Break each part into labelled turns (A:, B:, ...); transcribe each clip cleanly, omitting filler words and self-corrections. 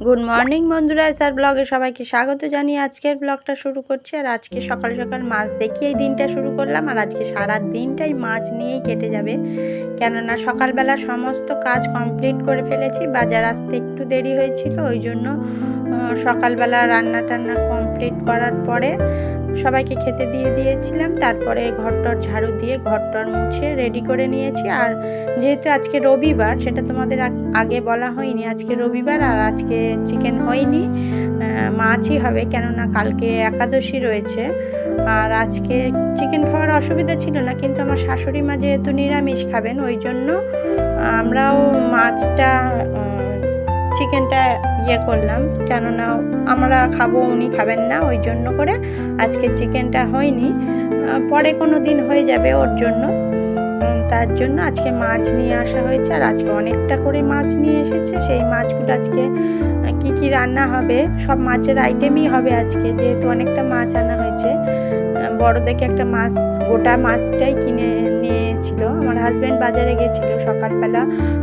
A: Good morning বন্ধুরা, sir ব্লগে সবাইকে স্বাগত জানিয়ে আজকের ব্লগটা শুরু করছি। আর আজকে সকাল সকাল মাছ দেখিয়েই দিনটা শুরু করলাম। আর আজকে সারা দিনটাই মাছ নিয়েই কেটে যাবে, কেননা সকালবেলা সমস্ত কাজ কমপ্লিট করে ফেলেছি। বাজার আসতে একটু দেরি হয়েছিল, ওই জন্য সকালবেলা রান্না টান্না কমপ্লিট করার পরে সবাইকে খেতে দিয়ে দিয়েছিলাম। তারপরে ঘরটর ঝাড়ু দিয়ে ঘরটর মুছে রেডি করে নিয়েছি। আর যেহেতু আজকে রবিবার, সেটা তোমাদের আগে বলা হয়নি, আজকে রবিবার আর আজকে চিকেন হয়নি, মাছই হবে, কেননা কালকে একাদশী রয়েছে। আর আজকে চিকেন খাওয়ার অসুবিধা ছিল না, কিন্তু আমার শাশুড়ি মা যেহেতু নিরামিষ খাবেন, ওই জন্য আমরাও মাছটা চিকেনটা করলাম, কেননা আমরা খাবো, উনি খাবেন না, ওই জন্য করে আজকে চিকেনটা হয়নি। পরে কোনো দিন হয়ে যাবে ওর জন্য, তার জন্য আজকে মাছ নিয়ে আসা হয়েছে। আর আজকে অনেকটা করে মাছ নিয়ে এসেছে। সেই মাছগুলো আজকে কি রান্না হবে, সব মাছের আইটেমই হবে আজকে, যেহেতু অনেকটা মাছ আনা হয়েছে। বড় দেখে একটা মাছ, গোটা মাছটাই কিনে নিয়েছিল আমার হাজব্যান্ড। বাজারে গেছিলো সকালবেলা,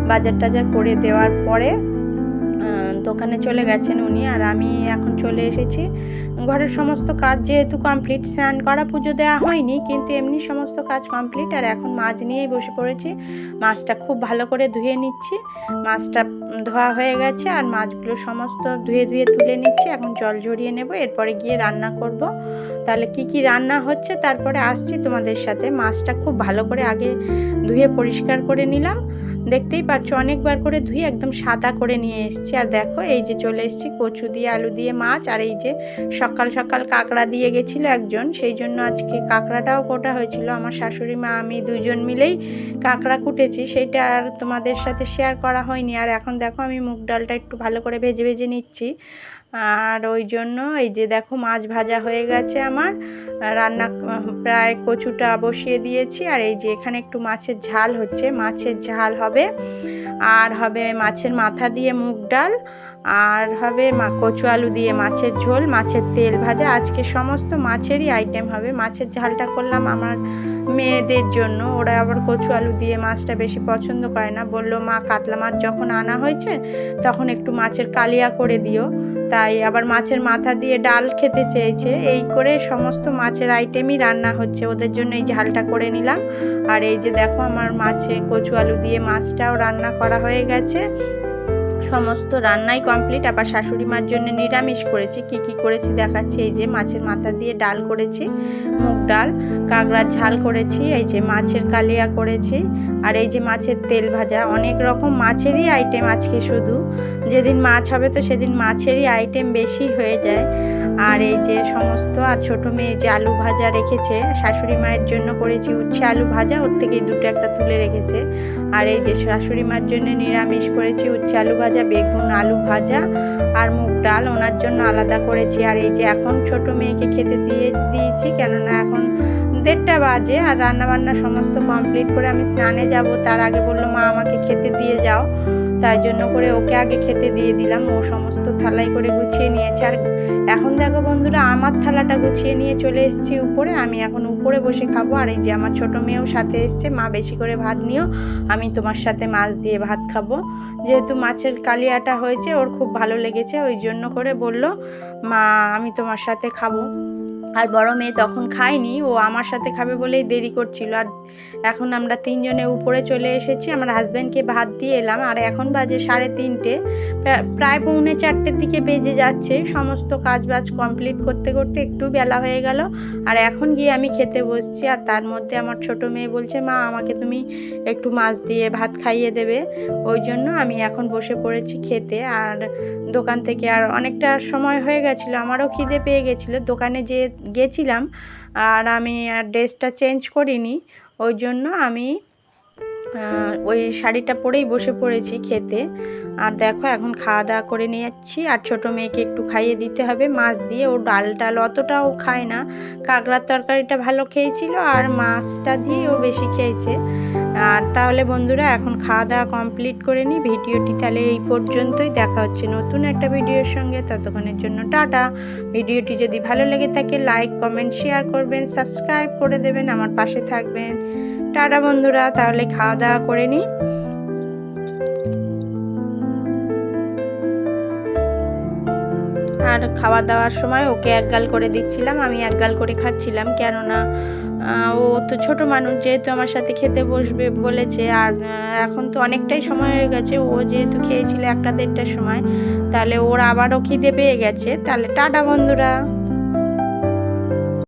A: বাজার টাজার করে দেওয়ার পরে দোকানে চলে গেছেন উনি। আর আমি এখন চলে এসেছি। ঘরের সমস্ত কাজ যেহেতু কমপ্লিট, স্নান করা, পুজো দেওয়া হয়নি, কিন্তু এমনি সমস্ত কাজ কমপ্লিট। আর এখন মাছ নিয়েই বসে পড়েছি। মাছটা খুব ভালো করে ধুয়ে নিচ্ছি। মাছটা ধোয়া হয়ে গেছে, আর মাছগুলো সমস্ত ধুয়ে তুলে নিচ্ছি। এখন জল ঝরিয়ে নেব, এরপরে গিয়ে রান্না করব। তাহলে কি রান্না হচ্ছে তারপরে আসছি তোমাদের সাথে। মাছটা খুব ভালো করে আগে ধুয়ে পরিষ্কার করে নিলাম, দেখতেই পাচ্ছ অনেকবার করে ধুয়ে একদম সাদা করে নিয়ে এসেছি। আর দেখো এই যে চলে এসেছি কচু দিয়ে আলু দিয়ে মাছ। আর এই যে সকাল সকাল কাঁকড়া দিয়ে গেছিল একজন, সেই জন্য আজকে কাঁকড়াটাও কোটা হয়েছিল। আমার শাশুড়ি মা আমি দুজন মিলেই কাঁকড়া কুটেছি, সেইটা আর তোমাদের সাথে শেয়ার করা হয়নি। আর এখন দেখো আমি মুগ ডালটা একটু ভালো করে ভেজে নিচ্ছি। আর ওই জন্য এই যে দেখো মাছ ভাজা হয়ে গেছে আমার, রান্না প্রায় কচুটা বসিয়ে দিয়েছি। আর এই যে এখানে একটু মাছের ঝাল হচ্ছে, মাছের ঝাল হবে। আর হবে মাছের মাথা দিয়ে মুগ ডাল, আর হবে কচু আলু দিয়ে মাছের ঝোল, মাছের তেল ভাজা। আজকে সমস্ত মাছেরই আইটেম হবে। মাছের ঝালটা করলাম আমার মেয়েদের জন্য, ওরা আবার কচু আলু দিয়ে মাছটা বেশি পছন্দ করে না। বললো মা কাতলা মাছ যখন আনা হয়েছে তখন একটু মাছের কালিয়া করে দিও, তাই আবার মাছের মাথা দিয়ে ডাল খেতে চেয়েছে। এই করে সমস্ত মাছের আইটেমই রান্না হচ্ছে, ওদের জন্য এই ঝালটা করে নিলাম। আর এই যে দেখো আমার মাছে কচু আলু দিয়ে মাছটাও রান্না করা হয়ে গেছে। সমস্ত রান্নাই কমপ্লিট। আবার শাশুড়ি মার জন্য নিরামিষ করেছি। কি করেছি দেখাচ্ছি। এই যে মাছের মাথা দিয়ে ডাল করেছি, মুগ ডাল, কাঁকড়ার ঝাল করেছি, এই যে মাছের কালিয়া করেছি, আর এই যে মাছের তেল ভাজা। অনেক রকম মাছেরই আইটেম আজকে, শুধু যেদিন মাছ হবে তো সেদিন মাছেরই আইটেম বেশি হয়ে যায়। আর এই যে সমস্ত, আর ছোটো মেয়ে যে আলু ভাজা রেখেছে, শাশুড়ি মায়ের জন্য করেছি উচ্ছে আলু ভাজা, ওর থেকে দুটো একটা তুলে রেখেছে। আর এই যে শাশুড়ি মার জন্য নিরামিষ করেছি উচ্ছে আলু ভাজা, বেগুন আলু ভাজা আর মুগ ডাল, ওনার জন্য আলাদা করেছি। আর এই যে এখন ছোট মেয়েকে খেতে দিয়েছি, কেননা এখন 1:30 বাজে। আর রান্নাবান্না সমস্ত কমপ্লিট করে আমি স্নানে যাব, তার আগে বললো মা আমাকে খেতে দিয়ে যাও, তাই জন্য করে ওকে আগে খেতে দিয়ে দিলাম। ও সমস্ত থালাই করে গুছিয়ে নিয়েছে। আর এখন দেখো বন্ধুরা, আমার থালাটা গুছিয়ে নিয়ে চলে এসেছি উপরে। আমি এখন উপরে বসে খাবো। আর এই যে আমার ছোট মেয়েও সাথে এসছে, মা বেশি করে ভাত নিও, আমি তোমার সাথে মাছ দিয়ে ভাত খাবো। যেহেতু মাছের কালিয়াটা হয়েছে, ওর খুব ভালো লেগেছে, ওই জন্য করে বলল মা আমি তোমার সাথে খাবো। আর বড় মেয়ে তখন খায়নি, ও আমার সাথে খাবে বলেই দেরি করছিল। আর এখন আমরা 3 জনে উপরে চলে এসেছি, আমার হাজব্যান্ডকে ভাত দিয়ে এলাম। আর এখন বাজে 3:30, প্রায় 3:45 দিকে বেজে যাচ্ছে। সমস্ত কাজবাজ কমপ্লিট করতে করতে একটু বেলা হয়ে গেল। আর এখন গিয়ে আমি খেতে বসছি। আর তার মধ্যে আমার ছোট মেয়ে বলছে মা আমাকে তুমি একটু মাছ দিয়ে ভাত খাইয়ে দেবে, ওই জন্য আমি এখন বসে পড়েছি খেতে। আর দোকান থেকে আর অনেকটা সময় হয়ে গেছিলো, আমারও খিদে পেয়ে গেছিলো, দোকানে গেছিলাম। আর আমি আর ড্রেসটা চেঞ্জ করিনি, ওই জন্য আমি ওই শাড়িটা পরেই বসে পড়েছি খেতে। আর দেখো এখন খাওয়া দাওয়া করে নিয়েছি। আর ছোটো মেয়েকে একটু খাইয়ে দিতে হবে মাছ দিয়ে, ও ডাল অতটাও খায় না। কাঁকড়ার তরকারিটা ভালো খেয়েছিল, আর মাছটা দিয়ে ও বেশি খেয়েছে। আর তাহলে বন্ধুরা এখন খাওয়া দাওয়া কমপ্লিট করে নিই। ভিডিওটি তাহলে এই পর্যন্তই, দেখা হচ্ছে নতুন একটা ভিডিওর সঙ্গে, ততক্ষণের জন্য টাটা। ভিডিওটি যদি ভালো লেগে থাকে লাইক কমেন্ট শেয়ার করবেন, সাবস্ক্রাইব করে দেবেন, আমার পাশে থাকবেন। টাটা বন্ধুরা, তাহলে খাওয়া দাওয়া করে নিই। আর খাওয়া দাওয়ার সময় ওকে একগাল করে দিচ্ছিলাম, আমি একগাল করে খাচ্ছিলাম, কেননা ও তো ছোট মানুষ, যেহেতু আমার সাথে খেতে বসবে বলেছে। আর এখন তো অনেকটাই সময় হয়ে গেছে, ও যেহেতু খেয়েছিল 1টা 1:30টার সময়, তাহলে ওর আবারও খিদে পেয়ে গেছে। তাহলে টাটা বন্ধুরা।